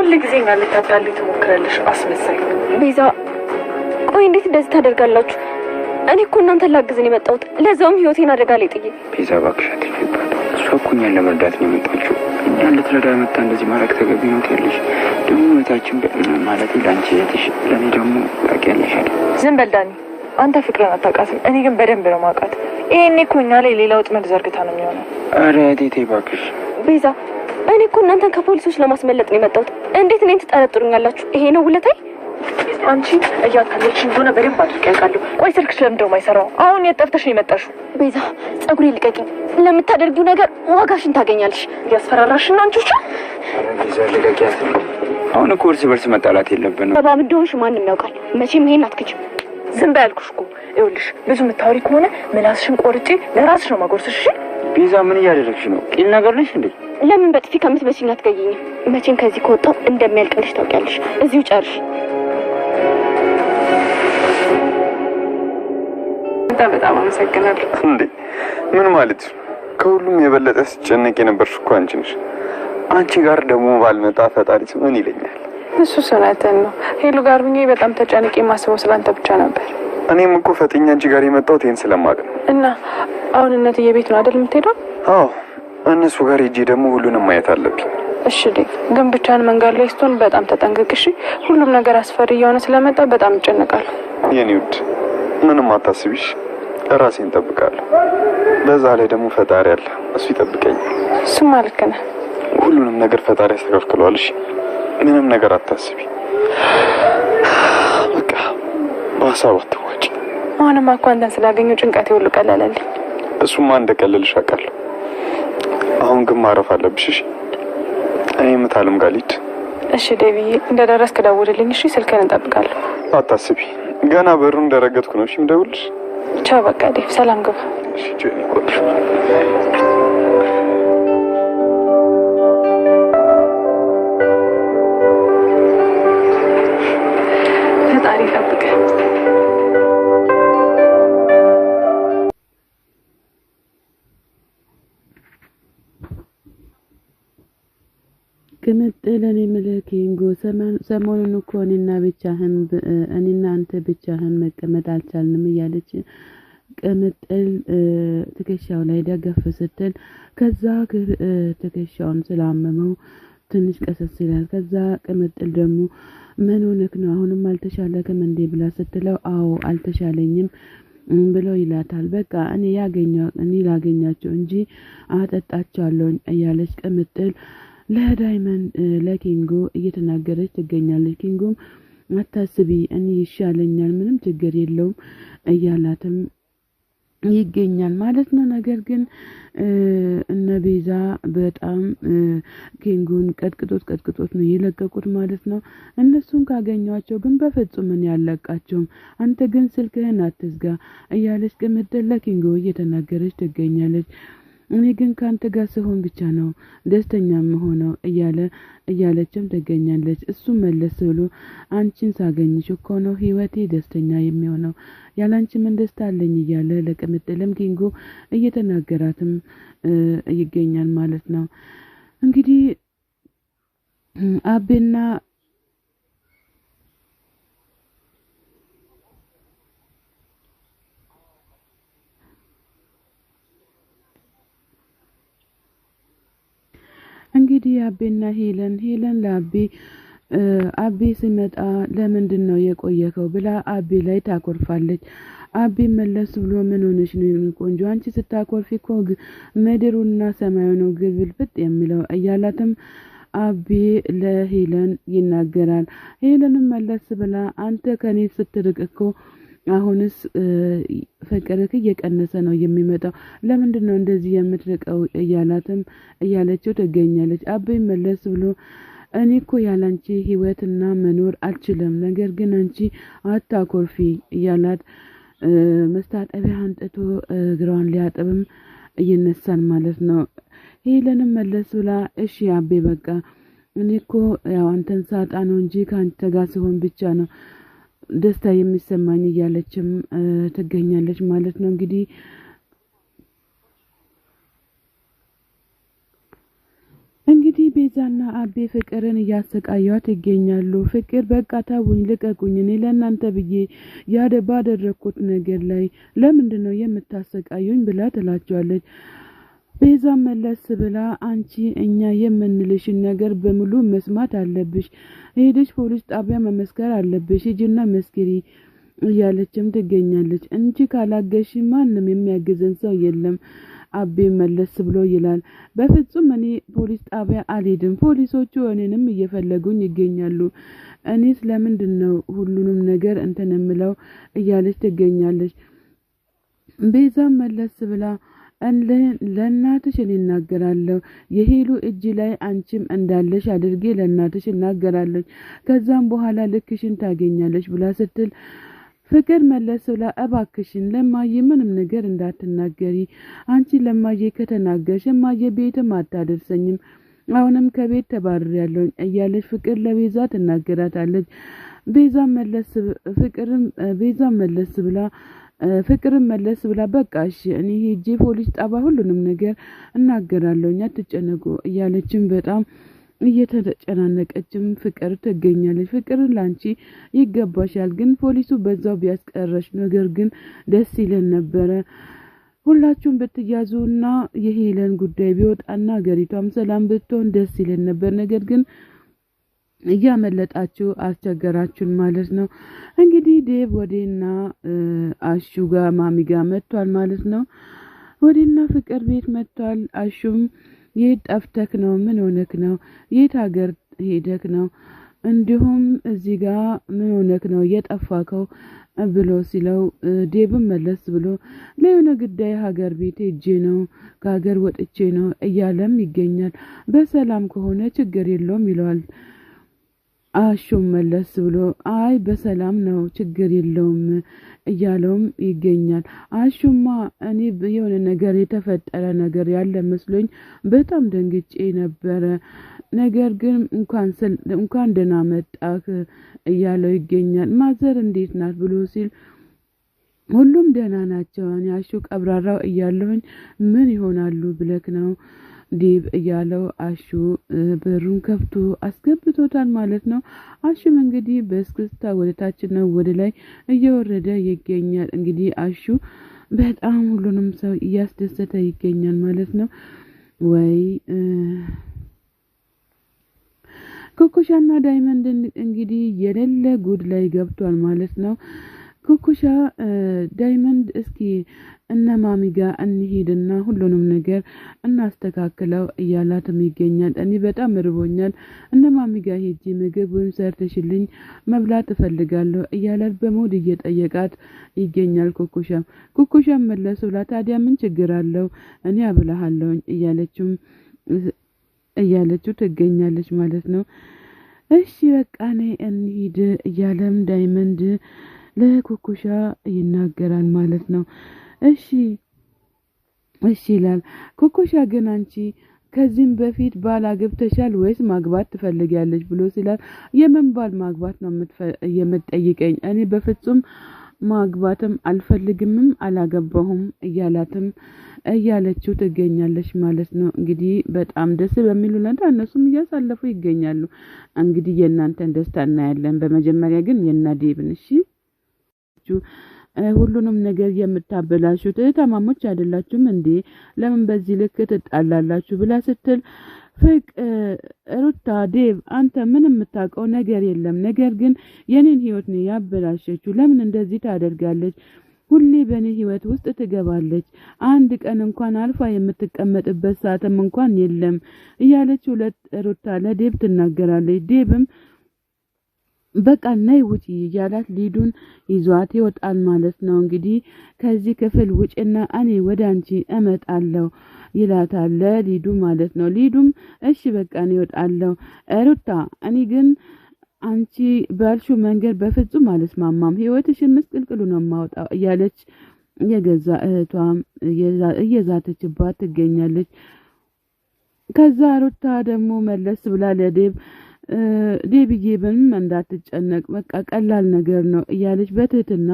ሁሉ ጊዜ ልታጣሉ ትሞክራለሽ አስመሳይ ቤዛ ቆይ እንዴት እንደዚህ ታደርጋላችሁ እኔ እኮ እናንተን ላግዝን የመጣሁት ለዛውም ህይወቴን አደጋ ላይ ጥዬ ቤዛ እባክሽ አትልፊባት እሷኩኛን ለመርዳት ነው የመጣችው እኛን ልትረዳ መጣ እንደዚህ ማድረግ ተገቢ ነው ትያለሽ ደግሞ እህታችን ማለት ላንቺ እህትሽ ለኔ ደግሞ ታውቂያለሽ አይደል ዝም በል ዳኒ አንተ ፍቅርን አታውቃትም እኔ ግን በደንብ ነው ማውቃት ይሄኔ እኮ እኛ ላይ ሌላ ወጥመድ ዘርግታ ነው የሚሆነው ኧረ እቴቴ እባክሽ ቤዛ እኔ እኮ እናንተን ከፖሊሶች ለማስመለጥ ነው የመጣሁት እንዴት እኔን ትጠረጥሩኛላችሁ ይሄ ነው ውለታዬ አንቺ እያታለች እንደሆነ በደንብ አድርጌ ያውቃለሁ ቆይ ስልክሽ ለምንድነው የማይሰራው አሁን የጠፍተሽ ነው የመጣሽው ቤዛ ጸጉሬ ልቀቂኝ ለምታደርጊው ነገር ዋጋሽን ታገኛለሽ ያስፈራራሽ ነው አንቺ ቤዛ ልቀቂያት አሁን እኮ እርስ በርስ መጣላት የለብንም ባባ እንደሆንሽ ማንንም ያውቃል መቼም ይሄን አትክጂም ዝም በይ አልኩሽ እኮ ይኸውልሽ ብዙ የምታወሪ ከሆነ ምላስሽን ቆርጬ ለራስሽ ነው ማጎርስሽ እሺ ቤዛ ምን እያደረግሽ ነው ቂል ነገር ነሽ እንዴ ለምን በጥፊ ከምትበሽኝ አትገይኝም መቼም ከዚህ ከወጣው እንደሚያልቅልሽ ታውቂያለሽ እዚሁ ጨርሽ በጣም አመሰግናለሁ እንዴ ምን ማለት ከሁሉም የበለጠ ስጨነቅ የነበርሽ እኮ አንቺ ነሽ አንቺ ጋር ደግሞ ባልመጣ ፈጣሪስ ምን ይለኛል እሱ ሰናተን ነው ሄሉ ጋር ሆኜ በጣም ተጨንቄ ማስበው ስላንተ ብቻ ነበር እኔም እኮ ፈጥኛ አንቺ ጋር የመጣሁት ይሄን ስለማቅ ነው እና አሁን እነትዬ ቤት ነው አይደል የምትሄደው አዎ እነሱ ጋር ሄጄ ደግሞ ሁሉንም ማየት አለብኝ እሺ ግን ብቻን መንገድ ላይ ስትሆን በጣም ተጠንቀቅ እሺ ሁሉም ነገር አስፈሪ የሆነ ስለመጣ በጣም እጨነቃለሁ የኔ ውድ ምንም አታስቢሽ ራሴን እጠብቃለሁ በዛ ላይ ደግሞ ፈጣሪ አለ እሱ ይጠብቀኛል እሱማ ልክ ነህ ሁሉንም ነገር ፈጣሪ ያስተካክለዋል እሺ ምንም ነገር አታስቢ በቃ በሀሳብ አትዋጪ አሁንማ እኮ አንተን ስላገኘሁ ጭንቀቴ ሁሉ ቀለለልኝ እሱማ እንደቀለልሽ አውቃለሁ አሁን ግን ማረፍ አለብሽ እሺ እኔ ምታለም ጋር ልሂድ እሺ ዴቪዬ እንደደረስክ ደውልልኝ እሺ ስልክህን እጠብቃለሁ አታስቢ ገና በሩን እንደረገጥኩ ነው እሺ የምደውልሽ ቻው በቃ ዴቭ ሰላም ግባ እሺ ጄኒ ቆይ ፈጣሪ ይጠብቅ ቅምጥል እኔ የምልህ ኪንጎ ሰሞኑን እኮ እኔና አንተ ብቻህን መቀመጥ አልቻልንም እያለች ቅምጥል ትከሻው ላይ ደገፍ ስትል ከዛ ትከሻውን ስላመመው ትንሽ ቀሰስ ይላል ከዛ ቅምጥል ደግሞ ምን ሆነክ ነው አሁንም አልተሻለክም እንዴ ብላ ስትለው አዎ አልተሻለኝም ብሎ ይላታል በቃ እኔ ላገኛቸው እንጂ አጠጣቸዋለሁ እያለች ቅምጥል ለዳይመንድ ለኪንጎ እየተናገረች ትገኛለች ኪንጎም አታስቢ እኔ ይሻለኛል ምንም ችግር የለውም እያላትም ይገኛል ማለት ነው ነገር ግን እነ ቤዛ በጣም ኪንጎን ቀጥቅጦት ነው የለቀቁት ማለት ነው እነሱን ካገኟቸው ግን በፍጹም ምን ያለቃቸው አንተ ግን ስልክህን አትዝጋ እያለች ቅምጥል ለኪንጎ እየተናገረች ትገኛለች እኔ ግን ካንተ ጋር ስሆን ብቻ ነው ደስተኛ መሆነው እያለችም ትገኛለች እሱ መለስ ብሎ አንቺን ሳገኝሽ እኮ ነው ህይወቴ ደስተኛ የሚሆነው ያላንቺ ምን ደስታ አለኝ እያለ ለቅምጥልም ኪንጎ እየተናገራትም ይገኛል ማለት ነው እንግዲህ አቤና እንግዲህ አቤና ሄለን አቤ ሲመጣ ለምንድን ነው የቆየከው ብላ አቤ ላይ ታኮርፋለች አቤ መለስ ብሎ ምን ሆነሽ ነው ቆንጆ አንቺ ስታኮርፊ እኮ ምድሩና ሰማዩ ነው ግብልብጥ የሚለው እያላትም አቤ ለሄለን ይናገራል ሄለንም መለስ ብላ አንተ ከኔ ስትርቅ እኮ አሁንስ ፍቅርክ እየቀነሰ ነው የሚመጣው ለምንድን ነው እንደዚህ የምትርቀው እያለችው ትገኛለች አቤ መለስ ብሎ እኔ እኮ ያላንቺ ህይወትና መኖር አልችልም ነገር ግን አንቺ አታኮርፊ እያላት መስታጠቢያ አንጥቶ እግሯን ሊያጥብም ይነሳል ማለት ነው ሄለንም መለስ ብላ እሺ አቤ በቃ እኔ እኮ ያው አንተን ሳጣ ነው እንጂ ካንተ ጋር ስሆን ብቻ ነው ደስታ የሚሰማኝ እያለችም ትገኛለች ማለት ነው እንግዲህ እንግዲህ ቤዛና አቤ ፍቅርን እያሰቃያት ይገኛሉ። ፍቅር በቃ ታውኝ ልቀቁኝ፣ እኔ ለእናንተ ብዬ ባደረኩት ነገር ላይ ለምንድነው የምታሰቃዩኝ ብላ ትላቸዋለች። ቤዛ መለስ ብላ አንቺ እኛ የምንልሽን ነገር በሙሉ መስማት አለብሽ፣ ሄደሽ ፖሊስ ጣቢያ መመስከር አለብሽ፣ ሂጂና መስክሪ እያለችም ትገኛለች። እንጂ ካላገሽ ማንም የሚያግዘን ሰው የለም አቤ መለስ ብሎ ይላል። በፍጹም እኔ ፖሊስ ጣቢያ አልሄድም፣ ፖሊሶቹ እኔንም እየፈለጉኝ ይገኛሉ፣ እኔስ ለምንድነው ሁሉንም ነገር እንትን የምለው እያለች ትገኛለች። ቤዛ መለስ ብላ ለእናትሽ እኔ እናገራለሁ፣ የሄሉ እጅ ላይ አንቺም እንዳለሽ አድርጌ ለእናትሽ እናገራለሁ፣ ከዛም በኋላ ልክሽን ታገኛለች ብላ ስትል ፍቅር መለስ ብላ እባክሽን ለማየ ምንም ነገር እንዳትናገሪ፣ አንቺ ለማየ ከተናገርሽ ማየ ቤትም አታደርሰኝም፣ አሁንም ከቤት ተባርሬያለሁ እያለች ፍቅር ለቤዛ ትናገራታለች። ፍቅርም መለስ ብላ በቃ እሺ እኔ ሄጄ ፖሊስ ጣባ ሁሉንም ነገር እናገራለሁ፣ አትጨነቁ እያለችም በጣም እየተጨናነቀችም ፍቅር ትገኛለች። ፍቅር ላንቺ ይገባሻል፣ ግን ፖሊሱ በዛው ቢያስቀረሽ ነገር ግን ደስ ይለን ነበረ፣ ሁላችሁም ብትያዙና የሄለን ጉዳይ ቢወጣና ሀገሪቷም ሰላም ብትሆን ደስ ይለን ነበር፣ ነገር ግን እያመለጣችሁ አስቸገራችሁን ማለት ነው። እንግዲህ ዴብ ወዴና አሹ ጋር ማሚ ጋር መጥቷል ማለት ነው። ወዴና ፍቅር ቤት መጥቷል። አሹም የት ጠፍተክ ነው? ምን ሆነክ ነው? የት ሀገር ሄደክ ነው? እንዲሁም እዚህ ጋር ምን ሆነክ ነው የጠፋከው ብሎ ሲለው ዴብም መለስ ብሎ ለሆነ ጉዳይ ሀገር ቤት ሄጄ ነው ከሀገር ወጥቼ ነው እያለም ይገኛል። በሰላም ከሆነ ችግር የለውም ይለዋል። አሹም መለስ ብሎ አይ በሰላም ነው ችግር የለውም እያለውም ይገኛል። አሹማ እኔ የሆነ ነገር የተፈጠረ ነገር ያለ መስሎኝ በጣም ደንግጬ ነበረ፣ ነገር ግን እንኳን ደህና መጣህ እያለው ይገኛል። ማዘር እንዴት ናት ብሎ ሲል ሁሉም ደህና ናቸው፣ እኔ አሹ ቀብራራው እያለሁኝ ምን ይሆናሉ ብለክ ነው ዴብ እያለው አሹ በሩን ከፍቶ አስገብቶታል ማለት ነው። አሹም እንግዲህ በእስክስታ ወደ ታች ነው ወደ ላይ እየወረደ ይገኛል። እንግዲህ አሹ በጣም ሁሉንም ሰው እያስደሰተ ይገኛል ማለት ነው። ወይ ኩኩሻና ዳይመንድ እንግዲህ የሌለ ጉድ ላይ ገብቷል ማለት ነው። ኩኩሻ ዳይመንድ እስኪ እነ ማሚ ጋር እንሂድና ሁሉንም ነገር እናስተካክለው እያላትም ይገኛል። እኔ በጣም ርቦኛል፣ እነ ማሚ ጋር ሄጄ ምግብ ወይም ሰርተሽልኝ መብላት እፈልጋለሁ እያላት በሞድ እየጠየቃት ይገኛል። ኩኩሻም መለሱ ብላ ታዲያ ምን ችግር አለው እኔ አብላሃለሁ እያለችው ትገኛለች ማለት ነው። እሺ በቃ ነይ እንሂድ እያለም ዳይመንድ ለኩኩሻ ይናገራል ማለት ነው። እሺ ይላል። ኩኩሻ ግን አንቺ ከዚህም በፊት ባል አግብተሻል ወይስ ማግባት ትፈልጊያለሽ ብሎ ሲላል የምን ባል ማግባት ነው የምትጠይቀኝ? እኔ በፍጹም ማግባትም አልፈልግምም አላገባሁም እያለችው ትገኛለች ማለት ነው። እንግዲህ በጣም ደስ በሚል ሁኔታ እነሱም እያሳለፉ ይገኛሉ። እንግዲህ የእናንተን ደስታ እናያለን። በመጀመሪያ ግን የናዴብን እሺ ሁሉንም ነገር የምታበላሹት ተማሞች አይደላችሁም እንዴ? ለምን በዚህ ልክ ትጣላላችሁ ብላ ስትል ሩታ ዴብ አንተ ምንም የምታውቀው ነገር የለም፣ ነገር ግን የኔን ህይወት ነው ያበላሸችው፣ ለምን እንደዚህ ታደርጋለች? ሁሌ በእኔ ህይወት ውስጥ ትገባለች፣ አንድ ቀን እንኳን አልፋ የምትቀመጥበት ሰዓትም እንኳን የለም እያለች ሩታ ለዴብ ትናገራለች። ዴብም በቃ ነይ ውጪ እያላት ሊዱን ይዟት ይወጣል ማለት ነው። እንግዲህ ከዚህ ክፍል ውጭና እኔ ወደ አንቺ እመጣለሁ ይላታል ሊዱ ማለት ነው። ሊዱም እሺ በቃ እኔ እወጣለሁ፣ ሩታ እኔ ግን አንቺ ባልሽው መንገድ በፍጹም አልስማማም፣ ህይወትሽን ምስቅልቅሉ ነው የማወጣው እያለች የገዛ እህቷም እየዛተችባት ትገኛለች። ከዛ ሩታ ደግሞ መለስ ብላ ለዴብ ዴብዬ ምንም እንዳትጨነቅ በቃ ቀላል ነገር ነው እያለች በትህትና